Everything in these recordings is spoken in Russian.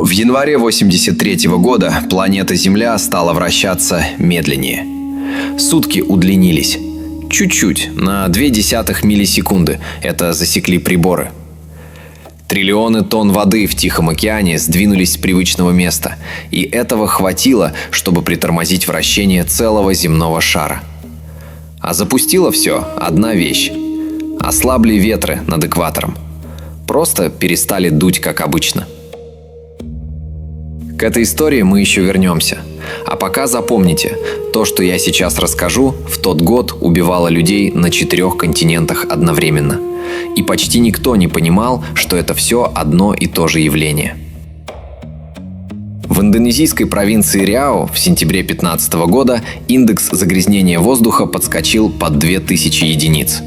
В январе 1983 года планета Земля стала вращаться медленнее. Сутки удлинились. Чуть-чуть, на 0,2 миллисекунды. Это засекли приборы. Триллионы тонн воды в Тихом океане сдвинулись с привычного места, и этого хватило, чтобы притормозить вращение целого земного шара. А запустила все одна вещь. Ослабли ветры над экватором. Просто перестали дуть, как обычно. К этой истории мы еще вернемся. А пока запомните, то, что я сейчас расскажу, в тот год убивало людей на 4 континентах одновременно. И почти никто не понимал, что это все одно и то же явление. В индонезийской провинции Риау в сентябре 2015 года индекс загрязнения воздуха подскочил под 2000 единиц.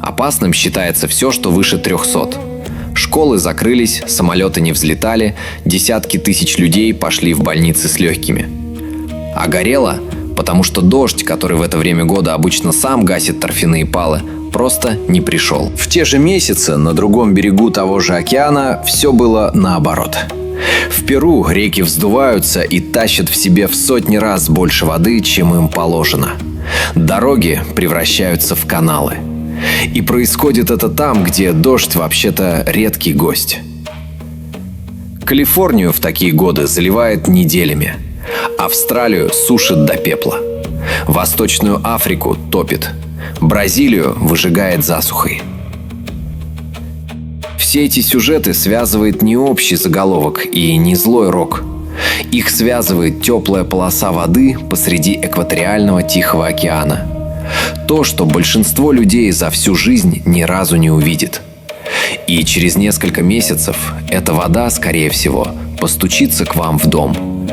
Опасным считается все, что выше 300. Школы закрылись, самолеты не взлетали, десятки тысяч людей пошли в больницы с легкими. А горело, потому что дождь, который в это время года обычно сам гасит торфяные палы, просто не пришел. В те же месяцы на другом берегу того же океана все было наоборот. В Перу реки вздуваются и тащат в себе в сотни раз больше воды, чем им положено. Дороги превращаются в каналы. И происходит это там, где дождь вообще-то редкий гость. Калифорнию в такие годы заливает неделями. Австралию сушит до пепла. Восточную Африку топит. Бразилию выжигает засухой. Все эти сюжеты связывает не общий заголовок и не злой рок. Их связывает теплая полоса воды посреди экваториального Тихого океана. То, что большинство людей за всю жизнь ни разу не увидит. И через несколько месяцев эта вода, скорее всего, постучится к вам в дом.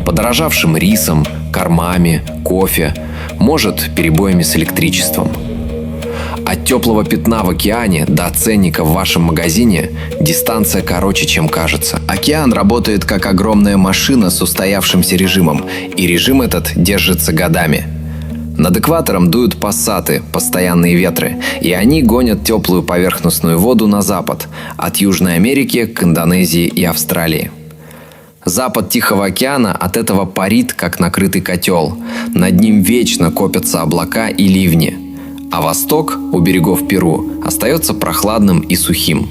Подорожавшим рисом, кормами, кофе, может, перебоями с электричеством. От теплого пятна в океане до ценника в вашем магазине дистанция короче, чем кажется. Океан работает как огромная машина с устоявшимся режимом, и режим этот держится годами. Над экватором дуют пассаты, постоянные ветры, и они гонят теплую поверхностную воду на запад, от Южной Америки к Индонезии и Австралии. Запад Тихого океана от этого парит, как накрытый котел. Над ним вечно копятся облака и ливни. А восток, у берегов Перу, остается прохладным и сухим.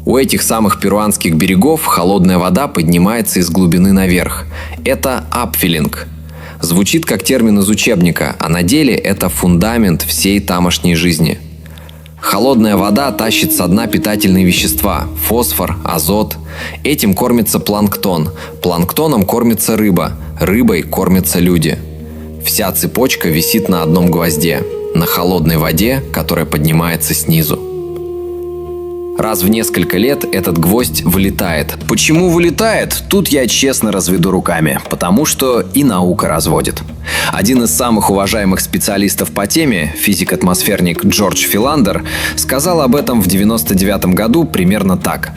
У этих самых перуанских берегов холодная вода поднимается из глубины наверх. Это апфеллинг. Звучит как термин из учебника, а на деле это фундамент всей тамошней жизни. Холодная вода тащит со дна питательные вещества – фосфор, азот. Этим кормится планктон. Планктоном кормится рыба. Рыбой кормятся люди. Вся цепочка висит на одном гвозде – на холодной воде, которая поднимается снизу. Раз в несколько лет этот гвоздь вылетает. Почему вылетает? Тут я честно разведу руками, потому что и наука разводит. Один из самых уважаемых специалистов по теме, физик-атмосферник Джордж Филандер, сказал об этом в 1999 году примерно так.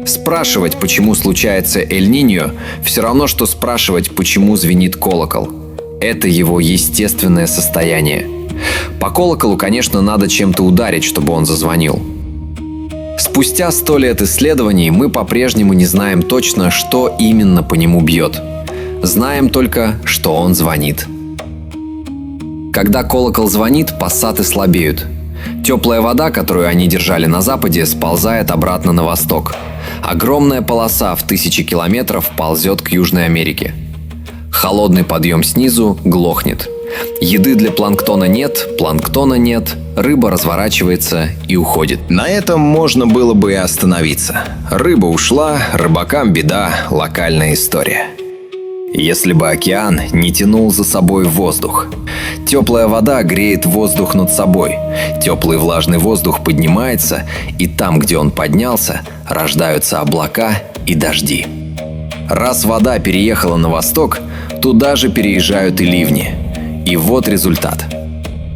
Спрашивать, почему случается Эль-Ниньо, все равно, что спрашивать, почему звенит колокол. Это его естественное состояние. По колоколу, конечно, надо чем-то ударить, чтобы он зазвонил. Спустя 100 лет исследований мы по-прежнему не знаем точно, что именно по нему бьет. Знаем только, что он звонит. Когда колокол звонит, пассаты слабеют. Теплая вода, которую они держали на западе, сползает обратно на восток. Огромная полоса в 1000 километров ползет к Южной Америке. Холодный подъем снизу глохнет. Еды для планктона нет, рыба разворачивается и уходит. На этом можно было бы и остановиться. Рыба ушла, рыбакам беда, локальная история. Если бы океан не тянул за собой воздух. Теплая вода греет воздух над собой. Теплый влажный воздух поднимается, и там, где он поднялся, рождаются облака и дожди. Раз вода переехала на восток, туда же переезжают и ливни. И вот результат.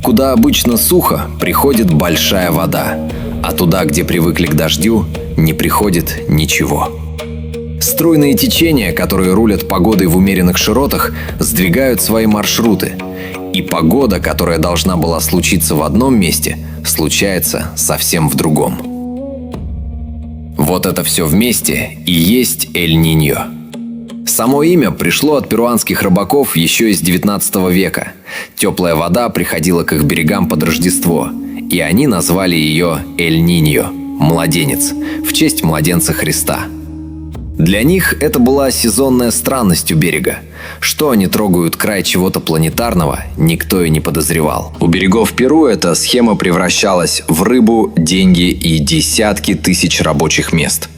Куда обычно сухо, приходит большая вода, а туда, где привыкли к дождю, не приходит ничего. Струйные течения, которые рулят погодой в умеренных широтах, сдвигают свои маршруты. И погода, которая должна была случиться в одном месте, случается совсем в другом. Вот это все вместе и есть Эль-Ниньо. Само имя пришло от перуанских рыбаков еще из 19 века. Теплая вода приходила к их берегам под Рождество, и они назвали ее Эль-Ниньо – младенец, в честь младенца Христа. Для них это была сезонная странность у берега. Что они трогают край чего-то планетарного, никто и не подозревал. У берегов Перу эта схема превращалась в рыбу, деньги и десятки тысяч рабочих мест.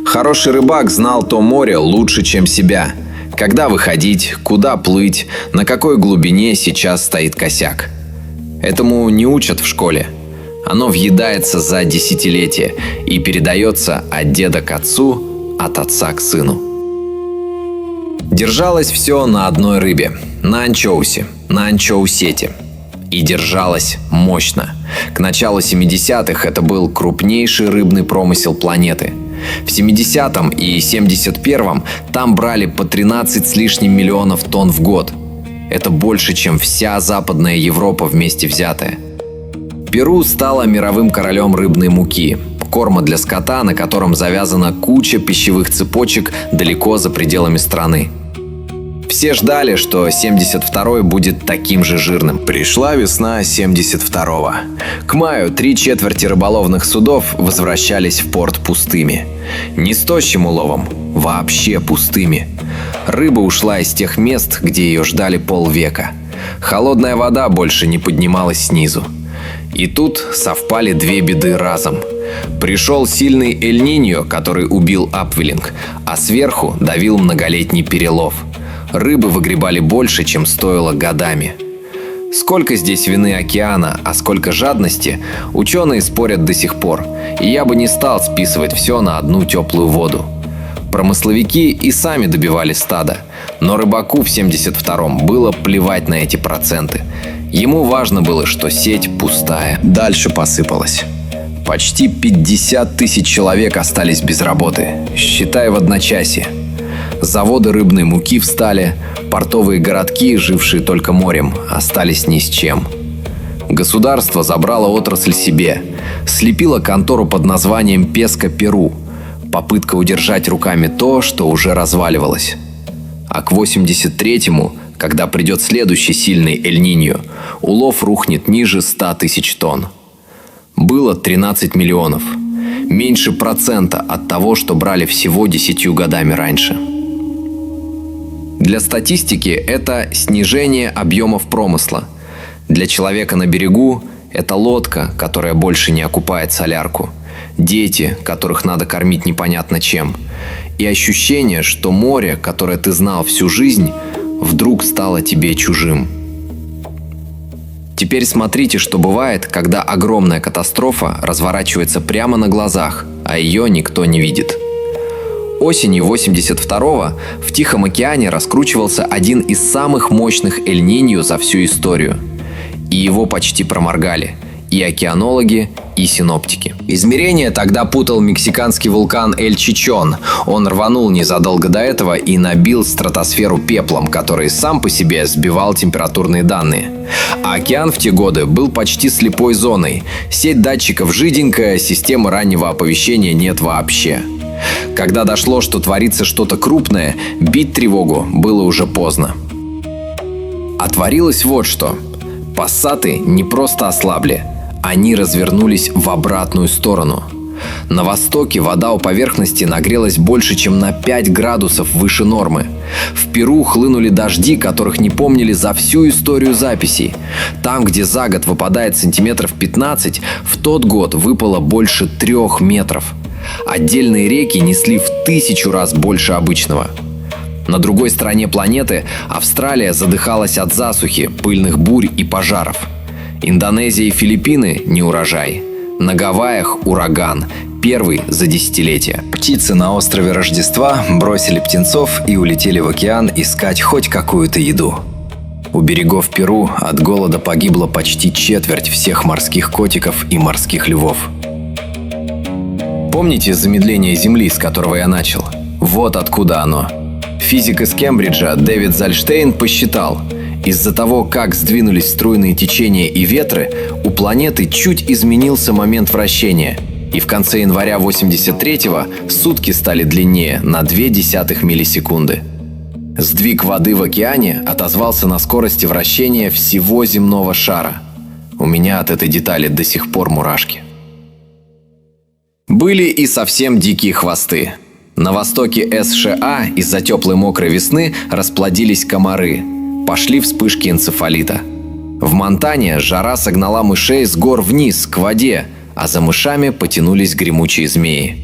Хороший рыбак знал то море лучше, чем себя. Когда выходить, куда плыть, на какой глубине сейчас стоит косяк. Этому не учат в школе. Оно въедается за десятилетия и передается от деда к отцу, от отца к сыну. Держалось все на одной рыбе – на анчоусе, на анчоусете. И держалось мощно. К началу 70-х это был крупнейший рыбный промысел планеты. В 70-м и 71-м там брали по 13 с лишним миллионов тонн в год. Это больше, чем вся Западная Европа вместе взятая. Перу стало мировым королем рыбной муки, корма для скота, на котором завязана куча пищевых цепочек далеко за пределами страны. Все ждали, что 72-й будет таким же жирным. Пришла весна 72-го. К маю 3/4 рыболовных судов возвращались в порт пустыми. Не с тощим уловом, вообще пустыми. Рыба ушла из тех мест, где ее ждали полвека. Холодная вода больше не поднималась снизу. И тут совпали две беды разом. Пришел сильный Эль-Ниньо, который убил апвелинг, а сверху давил многолетний перелов. Рыбы выгребали больше, чем стоило годами. Сколько здесь вины океана, а сколько жадности, ученые спорят до сих пор, и я бы не стал списывать все на одну теплую воду. Промысловики и сами добивали стадо, но рыбаку в 72-м было плевать на эти проценты. Ему важно было, что сеть пустая. Дальше посыпалось. Почти 50 тысяч человек остались без работы, считай в одночасье. Заводы рыбной муки встали, портовые городки, жившие только морем, остались ни с чем. Государство забрало отрасль себе, слепило контору под названием «Песко Перу», попытка удержать руками то, что уже разваливалось. А к 83-му, когда придет следующий сильный Эль-Ниньо, улов рухнет ниже 100 тысяч тонн. Было 13 миллионов. Меньше процента от того, что брали всего 10 годами раньше. Для статистики это снижение объемов промысла. Для человека на берегу это лодка, которая больше не окупает солярку. Дети, которых надо кормить непонятно чем. И ощущение, что море, которое ты знал всю жизнь, вдруг стало тебе чужим. Теперь смотрите, что бывает, когда огромная катастрофа разворачивается прямо на глазах, а ее никто не видит. Осенью 82-го в Тихом океане раскручивался один из самых мощных Эль-Ниньо за всю историю. И его почти проморгали и океанологи, и синоптики. Измерения тогда путал мексиканский вулкан Эль-Чичон. Он рванул незадолго до этого и набил стратосферу пеплом, который сам по себе сбивал температурные данные. А океан в те годы был почти слепой зоной. Сеть датчиков жиденькая, системы раннего оповещения нет вообще. Когда дошло, что творится что-то крупное, бить тревогу было уже поздно. А творилось вот что. Пассаты не просто ослабли, они развернулись в обратную сторону. На востоке вода у поверхности нагрелась больше, чем на 5 градусов выше нормы. В Перу хлынули дожди, которых не помнили за всю историю записей. Там, где за год выпадает сантиметров 15, в тот год выпало больше 3 метров. Отдельные реки несли в 1000 раз больше обычного. На другой стороне планеты Австралия задыхалась от засухи, пыльных бурь и пожаров. Индонезия и Филиппины – неурожай. На Гавайях – ураган, первый за десятилетия. Птицы на острове Рождества бросили птенцов и улетели в океан искать хоть какую-то еду. У берегов Перу от голода погибло почти четверть всех морских котиков и морских львов. Помните замедление Земли, с которого я начал? Вот откуда оно. Физик из Кембриджа Дэвид Зальштейн посчитал, из-за того, как сдвинулись струйные течения и ветры, у планеты чуть изменился момент вращения. И в конце января 83-го сутки стали длиннее на 0,2 миллисекунды. Сдвиг воды в океане отозвался на скорости вращения всего земного шара. У меня от этой детали до сих пор мурашки. Были и совсем дикие хвосты. На востоке США из-за теплой мокрой весны расплодились комары. Пошли вспышки энцефалита. В Монтане жара согнала мышей с гор вниз, к воде, а за мышами потянулись гремучие змеи.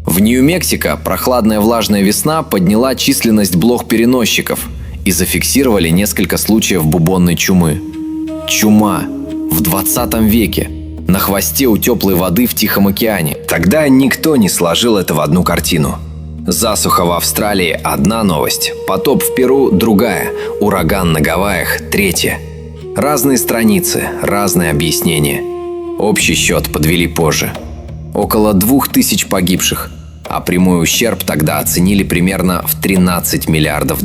В Нью-Мексико прохладная влажная весна подняла численность блох-переносчиков и зафиксировали несколько случаев бубонной чумы. Чума в 20 веке на хвосте у теплой воды в Тихом океане. Тогда никто не сложил это в одну картину. Засуха в Австралии – одна новость, потоп в Перу – другая, ураган на Гавайях – третья. Разные страницы, разные объяснения. Общий счет подвели позже. Около 2000 погибших, а прямой ущерб тогда оценили примерно в $13 миллиардов.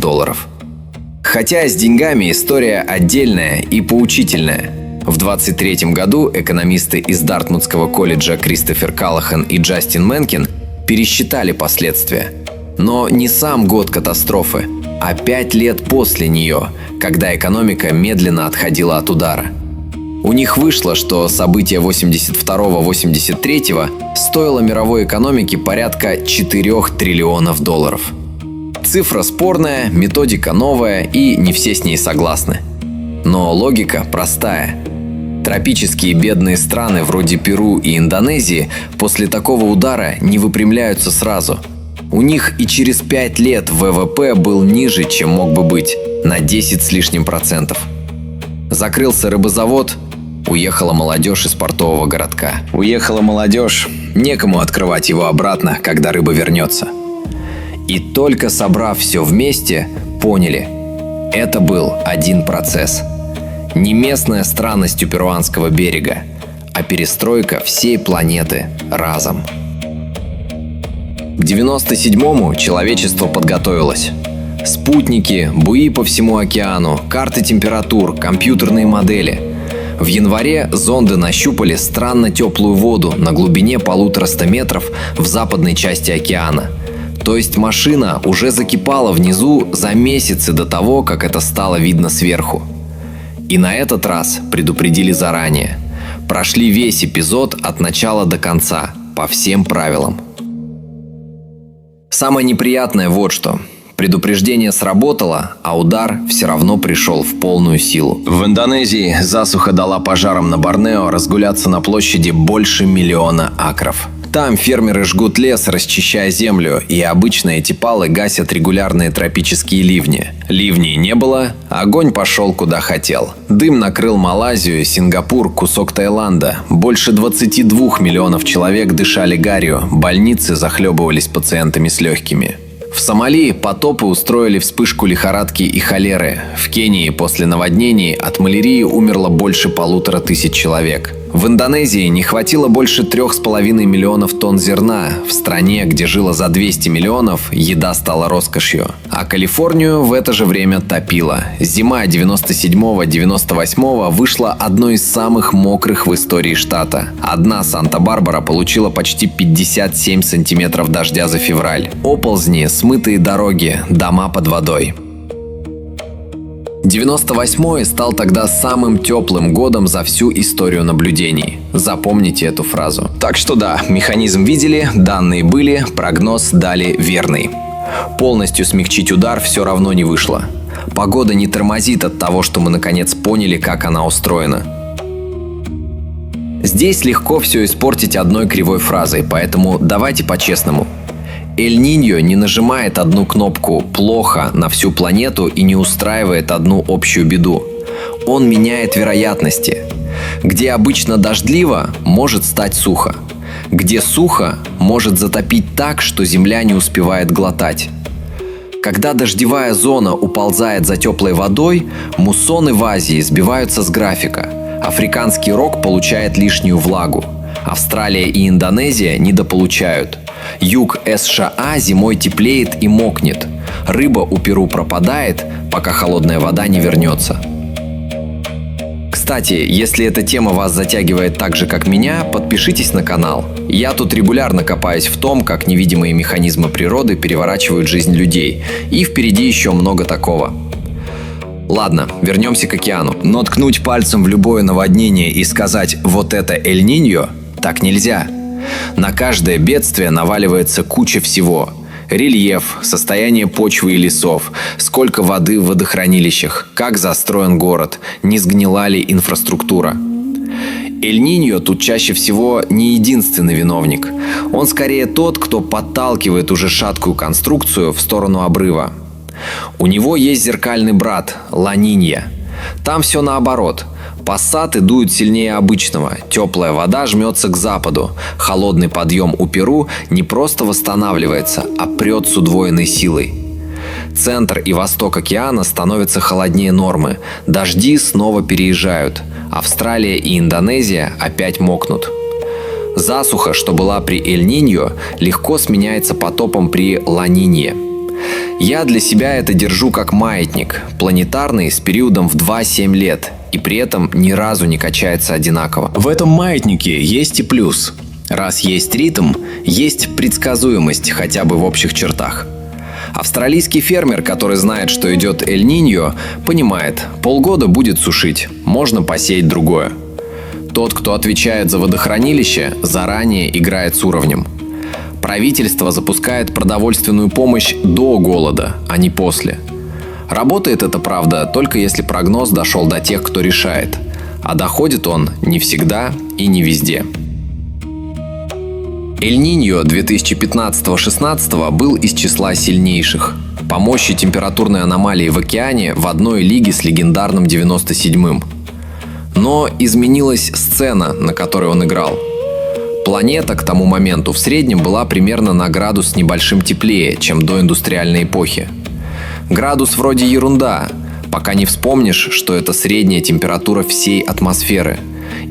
Хотя с деньгами история отдельная и поучительная. В 23 году экономисты из Дартмутского колледжа Кристофер Каллахан и Джастин Менкин пересчитали последствия. Но не сам год катастрофы, а 5 лет после нее, когда экономика медленно отходила от удара. У них вышло, что событие 82-83 стоило мировой экономике порядка $4 триллионов. Цифра спорная, методика новая, и не все с ней согласны. Но логика простая. Тропические бедные страны вроде Перу и Индонезии после такого удара не выпрямляются сразу. У них и через 5 лет ВВП был ниже, чем мог бы быть, на 10 с лишним %. Закрылся рыбозавод, уехала молодежь из портового городка. Уехала молодежь, некому открывать его обратно, когда рыба вернется. И только собрав все вместе, поняли – это был один процесс. Не местная странность у перуанского берега, а перестройка всей планеты разом. К 97-му человечество подготовилось. Спутники, буи по всему океану, карты температур, компьютерные модели. В январе зонды нащупали странно теплую воду на глубине 150 метров в западной части океана. То есть машина уже закипала внизу за месяцы до того, как это стало видно сверху. И на этот раз предупредили заранее. Прошли весь эпизод от начала до конца, по всем правилам. Самое неприятное вот что. Предупреждение сработало, а удар все равно пришел в полную силу. В Индонезии засуха дала пожарам на Борнео разгуляться на площади больше 1 миллиона акров. Там фермеры жгут лес, расчищая землю, и обычно эти палы гасят регулярные тропические ливни. Ливней не было, огонь пошел куда хотел. Дым накрыл Малайзию, Сингапур, кусок Таиланда. Больше 22 миллионов человек дышали гарью, больницы захлебывались пациентами с легкими. В Сомали потопы устроили вспышку лихорадки и холеры. В Кении после наводнений от малярии умерло больше 1500 человек. В Индонезии не хватило больше 3,5 миллионов тонн зерна. В стране, где жило за 200 миллионов, еда стала роскошью. А Калифорнию в это же время топило. Зима 97-98 вышла одной из самых мокрых в истории штата. Одна Санта-Барбара получила почти 57 сантиметров дождя за февраль. Оползни, смытые дороги, дома под водой. 98-й стал тогда самым теплым годом за всю историю наблюдений. Запомните эту фразу. Так что да, механизм видели, данные были, прогноз дали верный. Полностью смягчить удар все равно не вышло. Погода не тормозит от того, что мы наконец поняли, как она устроена. Здесь легко все испортить одной кривой фразой, поэтому давайте по-честному. Эль-Ниньо не нажимает одну кнопку «плохо» на всю планету и не устраивает одну общую беду. Он меняет вероятности. Где обычно дождливо, может стать сухо. Где сухо, может затопить так, что земля не успевает глотать. Когда дождевая зона уползает за теплой водой, муссоны в Азии сбиваются с графика. Африканский рог получает лишнюю влагу. Австралия и Индонезия недополучают. Юг США зимой теплеет и мокнет. Рыба у Перу пропадает, пока холодная вода не вернется. Кстати, если эта тема вас затягивает так же, как меня, подпишитесь на канал. Я тут регулярно копаюсь в том, как невидимые механизмы природы переворачивают жизнь людей. И впереди еще много такого. Ладно, вернемся к океану. Но ткнуть пальцем в любое наводнение и сказать «вот это Эль-Ниньо» так нельзя. На каждое бедствие наваливается куча всего. Рельеф, состояние почвы и лесов, сколько воды в водохранилищах, как застроен город, не сгнила ли инфраструктура. Эль-Ниньо тут чаще всего не единственный виновник. Он скорее тот, кто подталкивает уже шаткую конструкцию в сторону обрыва. У него есть зеркальный брат – Ла-Нинья. Там все наоборот. Пассаты дуют сильнее обычного, теплая вода жмется к западу, холодный подъем у Перу не просто восстанавливается, а прет с удвоенной силой. Центр и восток океана становятся холоднее нормы, дожди снова переезжают, Австралия и Индонезия опять мокнут. Засуха, что была при Эль-Ниньо, легко сменяется потопом при Ла-Нинье. Я для себя это держу как маятник, планетарный с периодом в 2-7 лет, и при этом ни разу не качается одинаково. В этом маятнике есть и плюс. Раз есть ритм, есть предсказуемость хотя бы в общих чертах. Австралийский фермер, который знает, что идет Эль-Ниньо, понимает, полгода будет сушить, можно посеять другое. Тот, кто отвечает за водохранилище, заранее играет с уровнем. Правительство запускает продовольственную помощь до голода, а не после. Работает это, правда, только если прогноз дошел до тех, кто решает. А доходит он не всегда и не везде. Эль-Ниньо 2015-16 был из числа сильнейших. По мощи температурной аномалии в океане в одной лиге с легендарным 97-м. Но изменилась сцена, на которой он играл. Планета к тому моменту в среднем была примерно на градус с небольшим теплее, чем до индустриальной эпохи. Градус вроде ерунда, пока не вспомнишь, что это средняя температура всей атмосферы,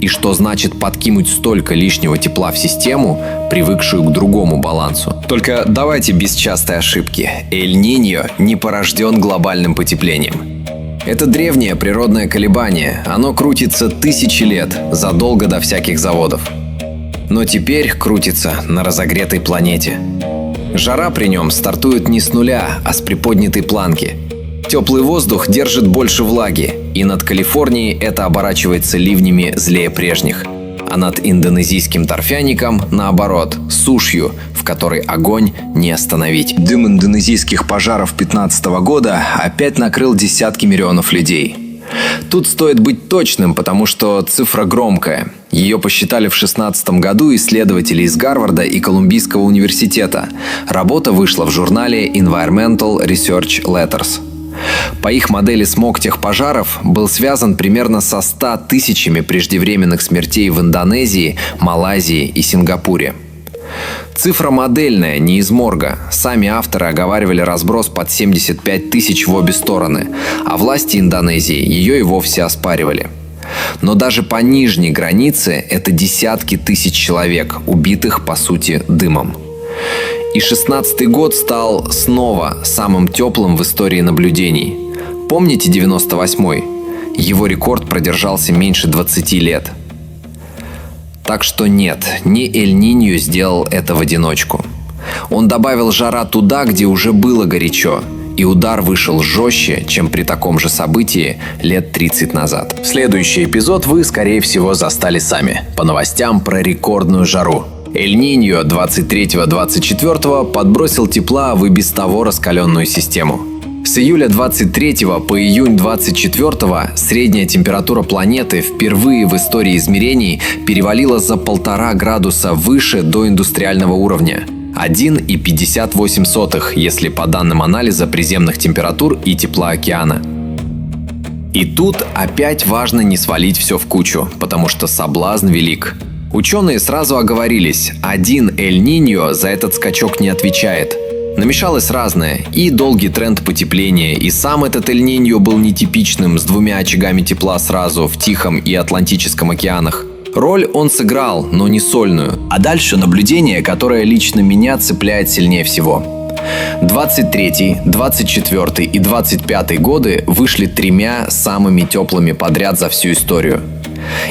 и что значит подкинуть столько лишнего тепла в систему, привыкшую к другому балансу. Только давайте без частой ошибки. Эль-Ниньо не порожден глобальным потеплением. Это древнее природное колебание, оно крутится тысячи лет, задолго до всяких заводов. Но теперь крутится на разогретой планете. Жара при нем стартует не с нуля, а с приподнятой планки. Теплый воздух держит больше влаги, и над Калифорнией это оборачивается ливнями злее прежних. А над индонезийским торфяником, наоборот, сушью, в которой огонь не остановить. Дым индонезийских пожаров 2015 года опять накрыл десятки миллионов людей. Тут стоит быть точным, потому что цифра громкая. Ее посчитали в 2016 году исследователи из Гарварда и Колумбийского университета. Работа вышла в журнале Environmental Research Letters. По их модели смог тех пожаров был связан примерно со 100 тысячами преждевременных смертей в Индонезии, Малайзии и Сингапуре. Цифра модельная, не из морга. Сами авторы оговаривали разброс под 75 тысяч в обе стороны, а власти Индонезии ее и вовсе оспаривали. Но даже по нижней границе это десятки тысяч человек, убитых, по сути, дымом. И 16-й год стал снова самым теплым в истории наблюдений. Помните 98-й? Его рекорд продержался меньше 20 лет. Так что нет, не Эль-Ниньо сделал это в одиночку. Он добавил жара туда, где уже было горячо, и удар вышел жестче, чем при таком же событии лет 30 назад. Следующий эпизод вы, скорее всего, застали сами, по новостям про рекордную жару. Эль-Ниньо 23-24 подбросил тепла в и без того раскаленную систему. С июля 23 по июнь 24 средняя температура планеты впервые в истории измерений перевалила за 1,5 градуса выше доиндустриального уровня. 1,58, если по данным анализа приземных температур и тепла океана. И тут опять важно не свалить все в кучу, потому что соблазн велик. Ученые сразу оговорились, один Эль-Ниньо за этот скачок не отвечает. Намешалось разное, и долгий тренд потепления, и сам этот Эль-Ниньо был нетипичным, с 2 очагами тепла сразу в Тихом и Атлантическом океанах. Роль он сыграл, но не сольную. А дальше наблюдение, которое лично меня цепляет сильнее всего. 23, 24 и 25 годы вышли 3 самыми теплыми подряд за всю историю.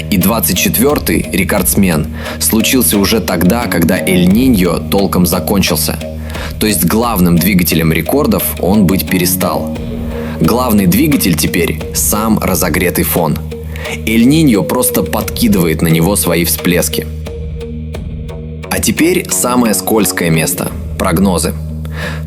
И 24-й, рекордсмен, случился уже тогда, когда Эль-Ниньо толком закончился. То есть главным двигателем рекордов он быть перестал. Главный двигатель теперь – сам разогретый фон. Эль-Ниньо просто подкидывает на него свои всплески. А теперь самое скользкое место – прогнозы.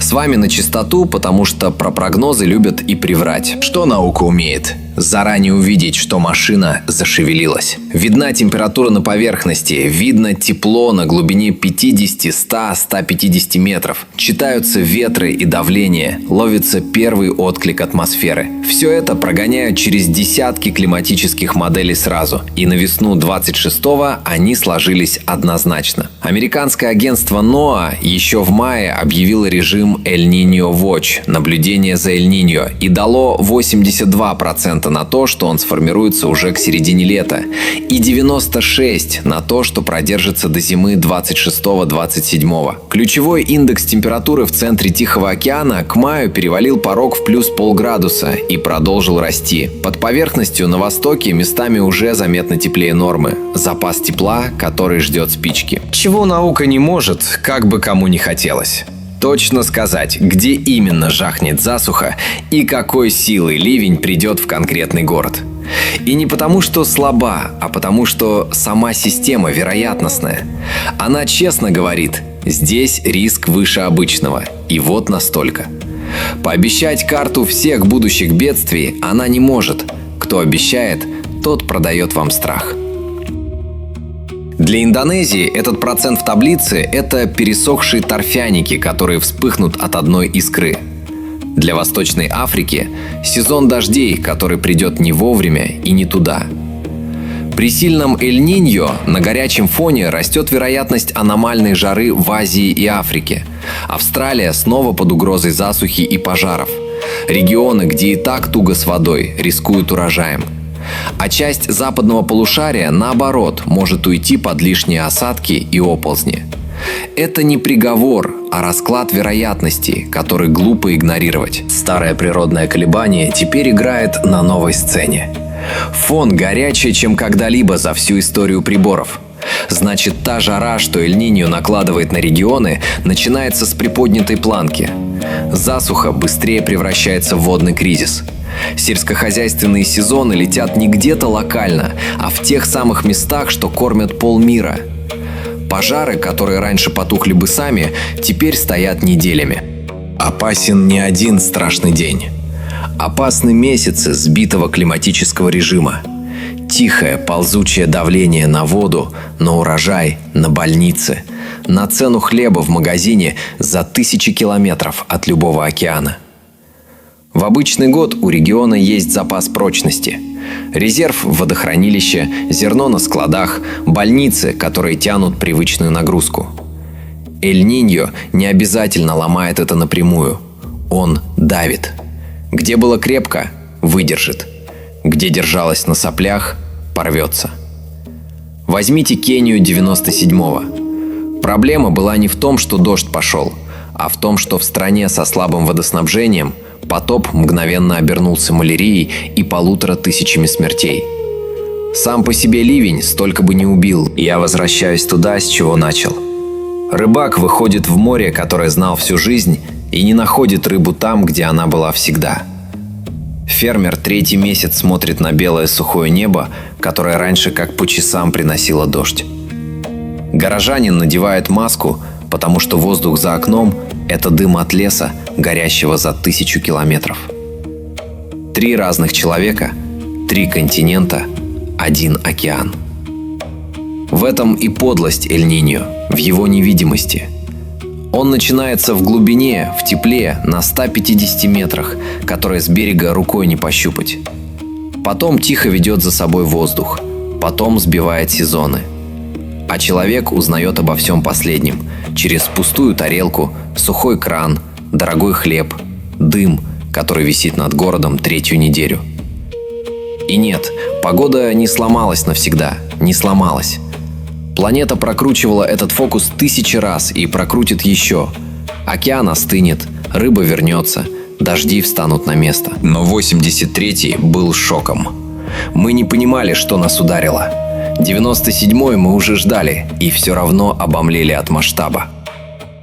С вами на чистоту, потому что про прогнозы любят и приврать. Что наука умеет? Заранее увидеть, что машина зашевелилась. Видна температура на поверхности, видно тепло на глубине 50, 100, 150 метров. Читаются ветры и давление, ловится первый отклик атмосферы. Все это прогоняют через десятки климатических моделей сразу. И на весну 26-го они сложились однозначно. Американское агентство NOAA еще в мае объявило режим Эль-Ниньо Watch, наблюдение за Эль-Ниньо, и дало 82% на то, что он сформируется уже к середине лета, и 96% на то, что продержится до зимы 26-27. Ключевой индекс температуры в центре Тихого океана к маю перевалил порог в плюс полградуса и продолжил расти. Под поверхностью на востоке местами уже заметно теплее нормы. Запас тепла, который ждет спички. Чего наука не может, как бы кому не хотелось. Точно сказать, где именно жахнет засуха и какой силой ливень придет в конкретный город. И не потому, что слаба, а потому, что сама система вероятностная. Она честно говорит, здесь риск выше обычного, и вот настолько. Пообещать карту всех будущих бедствий она не может. Кто обещает, тот продает вам страх. Для Индонезии этот процент в таблице – это пересохшие торфяники, которые вспыхнут от одной искры. Для Восточной Африки – сезон дождей, который придет не вовремя и не туда. При сильном Эль-Ниньо на горячем фоне растет вероятность аномальной жары в Азии и Африке. Австралия снова под угрозой засухи и пожаров. Регионы, где и так туго с водой, рискуют урожаем. А часть западного полушария, наоборот, может уйти под лишние осадки и оползни. Это не приговор, а расклад вероятностей, который глупо игнорировать. Старое природное колебание теперь играет на новой сцене. Фон горячее, чем когда-либо за всю историю приборов. Значит, та жара, что Эль-Ниньо накладывает на регионы, начинается с приподнятой планки. Засуха быстрее превращается в водный кризис. Сельскохозяйственные сезоны летят не где-то локально, а в тех самых местах, что кормят полмира. Пожары, которые раньше потухли бы сами, теперь стоят неделями. Опасен не один страшный день. Опасны месяцы сбитого климатического режима. Тихое, ползучее давление на воду, на урожай, на больницы, на цену хлеба в магазине за 1000 километров от любого океана. В обычный год у региона есть запас прочности. Резерв в водохранилище, зерно на складах, больницы, которые тянут привычную нагрузку. Эль-Ниньо не обязательно ломает это напрямую. Он давит. Где было крепко – выдержит. Где держалось на соплях – порвется. Возьмите Кению 97-го. Проблема была не в том, что дождь пошел, а в том, что в стране со слабым водоснабжением потоп мгновенно обернулся малярией и 1500 смертей. Сам по себе ливень столько бы не убил. Я возвращаюсь туда, с чего начал. Рыбак выходит в море, которое знал всю жизнь, и не находит рыбу там, где она была всегда. Фермер 3-й месяц смотрит на белое сухое небо, которое раньше как по часам приносило дождь. Горожанин надевает маску, потому что воздух за окном – это дым от леса, горящего за 1000 километров. 3 разных человека, 3 континента, 1 океан. В этом и подлость Эль-Ниньо, в его невидимости. Он начинается в глубине, в тепле, на 150 метрах, которые с берега рукой не пощупать. Потом тихо ведет за собой воздух, потом сбивает сезоны. А человек узнает обо всем последнем через пустую тарелку, сухой кран, дорогой хлеб, дым, который висит над городом 3-ю неделю. И нет, погода не сломалась навсегда, не сломалась. Планета прокручивала этот фокус 1000 раз и прокрутит еще. Океан остынет, Рыба вернется, дожди встанут на место. Но 83-й был шоком. Мы не понимали, что нас ударило. 97-й мы уже ждали и все равно обомлели от масштаба.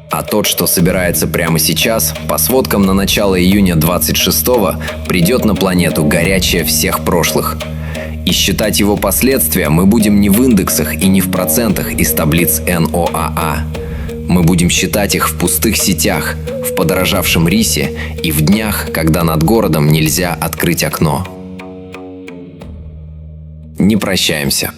А тот, что собирается прямо сейчас, по сводкам на начало июня 26-го, придет на планету горячее всех прошлых. И считать его последствия мы будем не в индексах и не в процентах из таблиц НОАА. Мы будем считать их в пустых сетях, в подорожавшем рисе и в днях, когда над городом нельзя открыть окно. Не прощаемся.